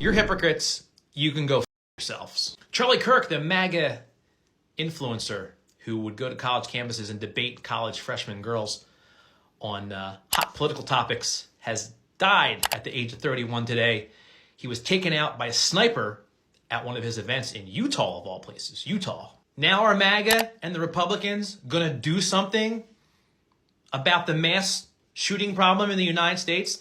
You're hypocrites. You can go f yourselves. Charlie Kirk, the MAGA influencer who would go to college campuses and debate college freshman girls on hot political topics, has died at the age of 31 today. He was taken out by a sniper at one of his events in Utah, of all places. Utah. Now are MAGA and the Republicans going to do something about the mass shooting problem in the United States?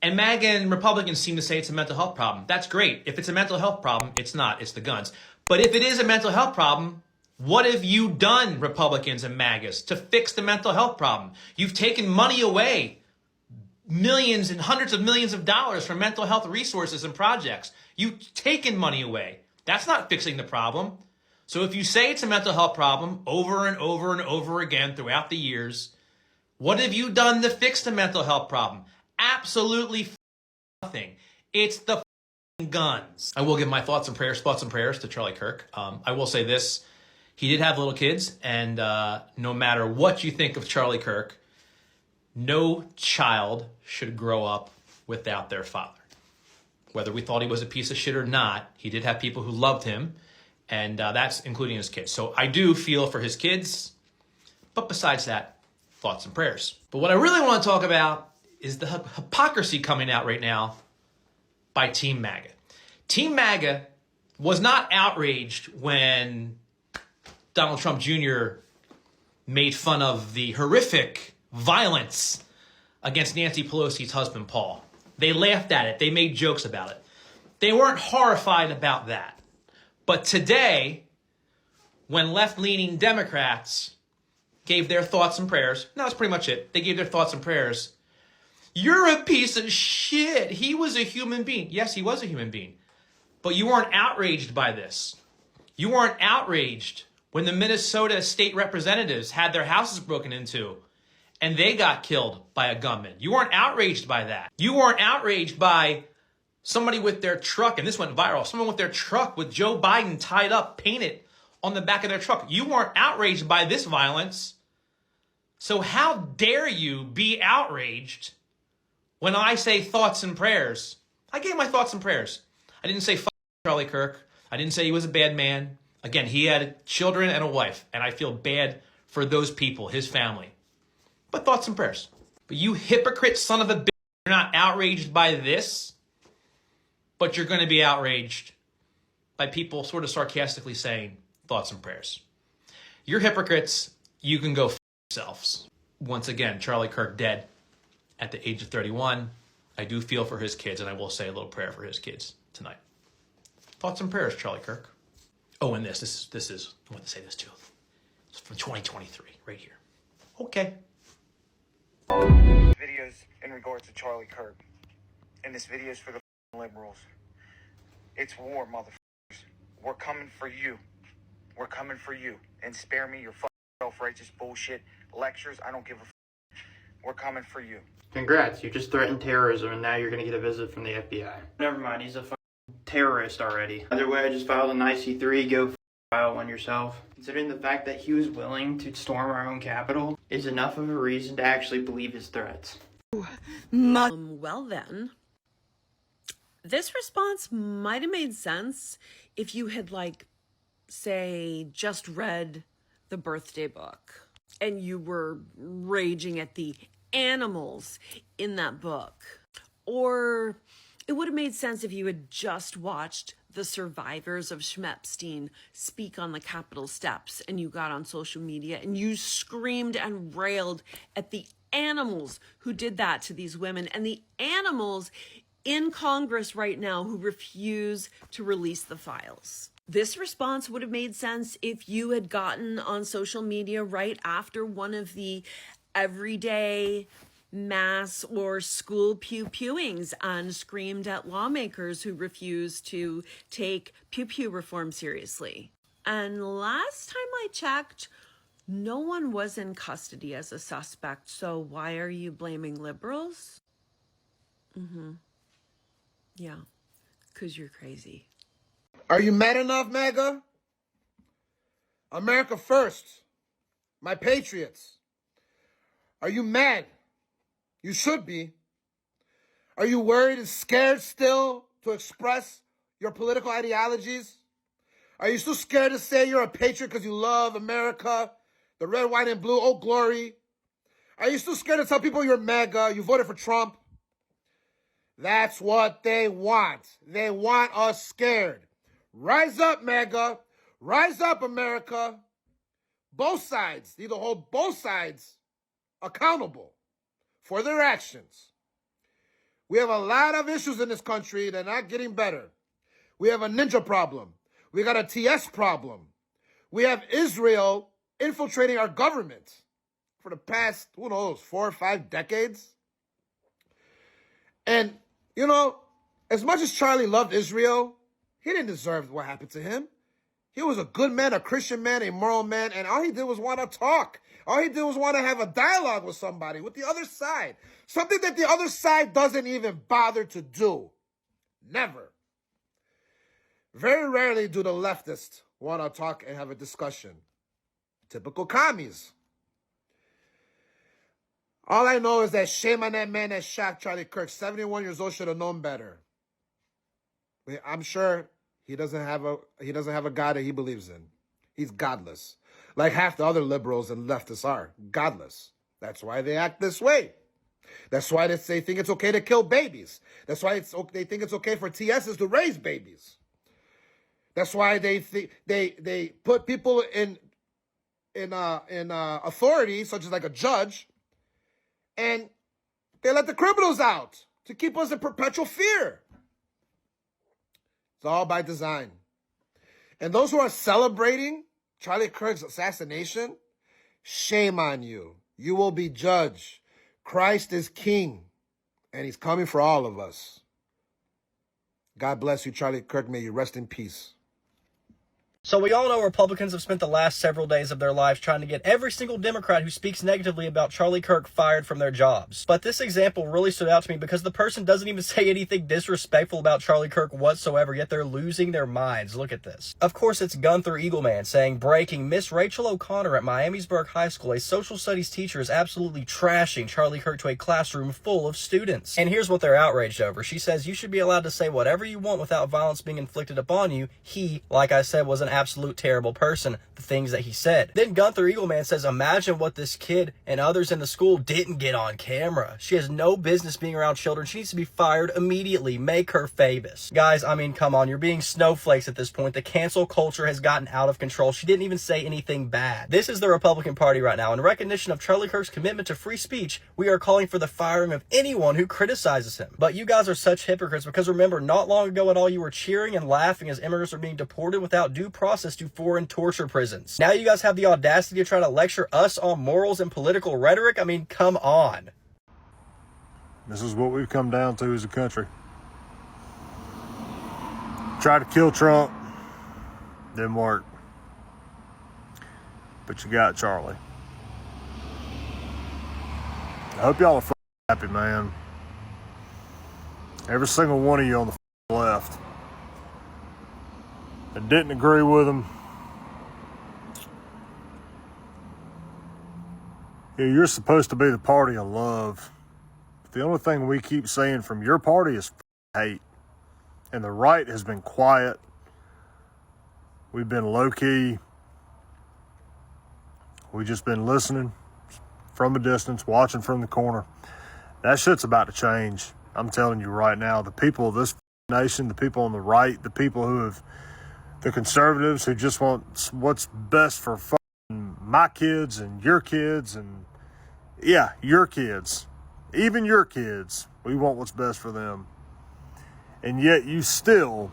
And MAGA and Republicans seem to say it's a mental health problem. That's great. If it's a mental health problem, it's not. It's the guns. But if it is a mental health problem, what have you done, Republicans and MAGAs, to fix the mental health problem? You've taken money away, millions and hundreds of millions of dollars from mental health resources and projects. You've taken money away. That's not fixing the problem. So if you say it's a mental health problem over and over and over again throughout the years, what have you done to fix the mental health problem? Absolutely nothing. It's the guns. I will give my thoughts and prayers to Charlie Kirk. I will say this. He did have little kids, and no matter what you think of Charlie Kirk, no child should grow up without their father. Whether we thought he was a piece of shit or not, he did have people who loved him, and that's including his kids. So I do feel for his kids, but besides that, thoughts and prayers. But what I really want to talk about is the hypocrisy coming out right now by Team MAGA. Team MAGA was not outraged when Donald Trump Jr. made fun of the horrific violence against Nancy Pelosi's husband, Paul. They laughed at it. They made jokes about it. They weren't horrified about that. But today, when left-leaning Democrats gave their thoughts and prayers, no, that's pretty much it. They gave their thoughts and prayers. You're a piece of shit. He was a human being. Yes, he was a human being. But you weren't outraged by this. You weren't outraged when the Minnesota state representatives had their houses broken into and they got killed by a gunman. You weren't outraged by that. You weren't outraged by somebody with their truck, and this went viral, someone with their truck with Joe Biden tied up, painted on the back of their truck. You weren't outraged by this violence. So how dare you be outraged when I say thoughts and prayers? I gave my thoughts and prayers. I didn't say fuck Charlie Kirk. I didn't say he was a bad man. Again, he had children and a wife, and I feel bad for those people, his family. But thoughts and prayers. But you hypocrite son of a bitch, you're not outraged by this, but you're going to be outraged by people sort of sarcastically saying thoughts and prayers. You're hypocrites. You can go f yourselves. Once again, Charlie Kirk dead at the age of 31. I do feel for his kids, and I will say a little prayer for his kids tonight. Thoughts and prayers, Charlie Kirk. Oh, and this is, I want to say this too. It's from 2023, right here. Okay. Videos in regards to Charlie Kirk. And this video is for the liberals. It's war, motherfuckers. We're coming for you. We're coming for you. And spare me your self-righteous bullshit lectures. I don't give a We're coming for you. Congrats, you just threatened terrorism and now you're gonna get a visit from the FBI. Never mind, he's a terrorist already. Either way, I just filed an IC3, go file one yourself. Considering the fact that he was willing to storm our own capital is enough of a reason to actually believe his threats. Well then, this response might have made sense if you had, like, say, just read the birthday book and you were raging at the animals in that book. Or it would have made sense if you had just watched the survivors of Schmepstein speak on the Capitol steps and you got on social media and you screamed and railed at the animals who did that to these women and the animals in Congress right now who refuse to release the files. This response would have made sense if you had gotten on social media right after one of the everyday mass or school pew-pewings and screamed at lawmakers who refuse to take pew-pew reform seriously. And last time I checked, no one was in custody as a suspect, so why are you blaming liberals? Yeah, because you're crazy. Are you mad enough, MAGA? America first. My patriots. Are you mad? You should be. Are you worried and scared still to express your political ideologies? Are you still scared to say you're a patriot because you love America, the red, white, and blue, oh glory? Are you still scared to tell people you're MAGA, you voted for Trump? That's what they want. They want us scared. Rise up, MAGA. Rise up, America. Both sides need to hold both sides accountable for their actions. We have a lot of issues in this country that are not getting better. We have a ninja problem. We got a TS problem. We have Israel infiltrating our government for the past, 4 or 5 decades. And, you know, as much as Charlie loved Israel, he didn't deserve what happened to him. He was a good man, a Christian man, a moral man, and all he did was want to talk. All he did was want to have a dialogue with somebody, with the other side. Something that the other side doesn't even bother to do. Never. Very rarely do the leftists want to talk and have a discussion. Typical commies. All I know is that shame on that man that shot Charlie Kirk. 71 years old, should have known better. I'm sure he doesn't have a God that he believes in. He's godless. Like half the other liberals and leftists are. Godless. That's why they act this way. That's why they think it's okay to kill babies. That's why they think it's okay for TSs to raise babies. That's why they put people in authority, such as like a judge, and they let the criminals out to keep us in perpetual fear. It's all by design. And those who are celebrating Charlie Kirk's assassination, shame on you. You will be judged. Christ is king, and he's coming for all of us. God bless you, Charlie Kirk. May you rest in peace. So we all know Republicans have spent the last several days of their lives trying to get every single Democrat who speaks negatively about Charlie Kirk fired from their jobs. But this example really stood out to me because the person doesn't even say anything disrespectful about Charlie Kirk whatsoever, yet they're losing their minds. Look at this. Of course, it's Gunther Eagleman saying, breaking, Miss Rachel O'Connor at Miamisburg High School, a social studies teacher, is absolutely trashing Charlie Kirk to a classroom full of students. And here's what they're outraged over. She says, you should be allowed to say whatever you want without violence being inflicted upon you. He, like I said, was an absolute terrible person, the things that he said. Then Gunther Eagleman says, imagine what this kid and others in the school didn't get on camera. She has no business being around children. She needs to be fired immediately. Make her famous. Guys, I mean, come on, you're being snowflakes at this point. The cancel culture has gotten out of control. She didn't even say anything bad. This is the Republican Party right now. In recognition of Charlie Kirk's commitment to free speech, we are calling for the firing of anyone who criticizes him. But you guys are such hypocrites because remember, not long ago at all, you were cheering and laughing as immigrants are being deported without due process to foreign torture prisons. Now you guys have the audacity to try to lecture us on morals and political rhetoric? I mean, come on. This is what we've come down to as a country. Try to kill Trump, didn't work. But you got Charlie. I hope y'all are happy, man. Every single one of you on the left that didn't agree with him. Yeah, you're supposed to be the party of love. But the only thing we keep saying from your party is hate. And the right has been quiet. We've been low-key. We've just been listening from a distance, watching from the corner. That shit's about to change. I'm telling you right now, the people of this nation, the people on the right, the people who have, the conservatives who just want what's best for my kids and your kids and, yeah, your kids. Even your kids. We want what's best for them. And yet you still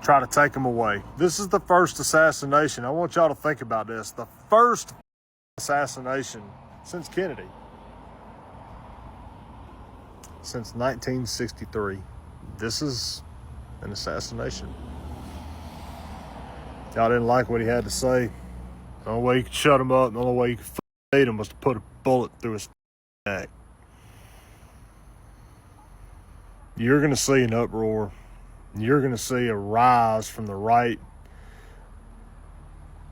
try to take them away. This is the first assassination. I want y'all to think about this. The first assassination since Kennedy. Since 1963. This is an assassination. Y'all didn't like what he had to say. The only way you could shut him up, the only way you could beat him was to put a bullet through his neck. You're going to see an uproar. You're going to see a rise from the right,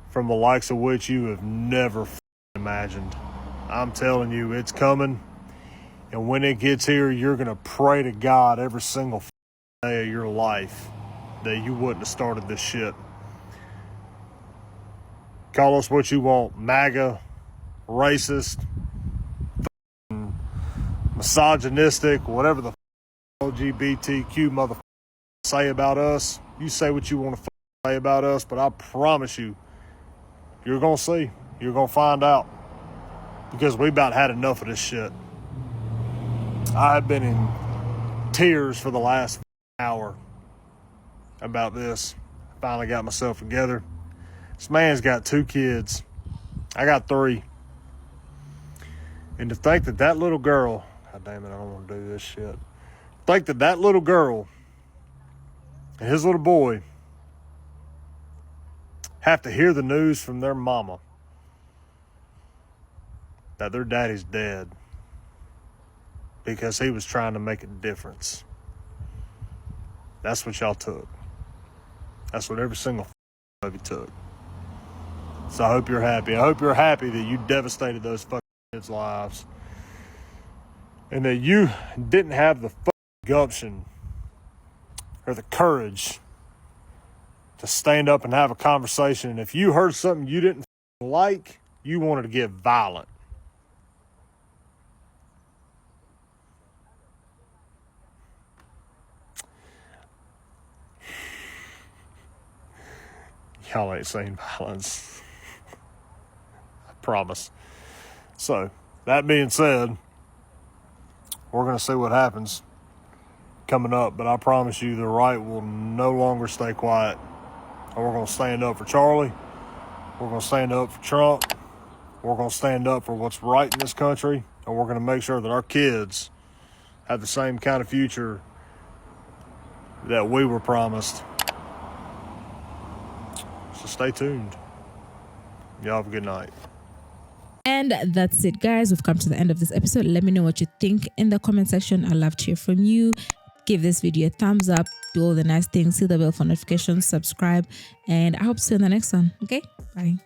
from the likes of which you have never imagined. I'm telling you, it's coming. And when it gets here, you're going to pray to God every single day of your life that you wouldn't have started this shit. Call us what you want, MAGA, racist, misogynistic, whatever the LGBTQ motherfucker say about us. You say what you want to say about us, but I promise you, you're going to see. You're going to find out. Because we about had enough of this shit. I've been in tears for the last hour about this. Finally got myself together. This man's got 2 kids. I got 3. And to think that that little girl, God damn it, I don't want to do this shit. Think that that little girl and his little boy have to hear the news from their mama that their daddy's dead because he was trying to make a difference. That's what y'all took. That's what every single of you took. So I hope you're happy. I hope you're happy that you devastated those fucking kids' lives. And that you didn't have the fucking gumption or the courage to stand up and have a conversation. And if you heard something you didn't like, you wanted to get violent. Y'all ain't seen violence. I promise. So, that being said, we're going to see what happens coming up. But I promise you the right will no longer stay quiet. And we're going to stand up for Charlie. We're going to stand up for Trump. We're going to stand up for what's right in this country. And we're going to make sure that our kids have the same kind of future that we were promised. So stay tuned. Y'all have a good night. And that's it, guys. We've come to the end of this episode. Let me know what you think in the comment section. I'd love to hear from you. Give this video a thumbs up. Do all the nice things. Hit the bell for notifications. Subscribe. And I hope to see you in the next one. Okay? Bye.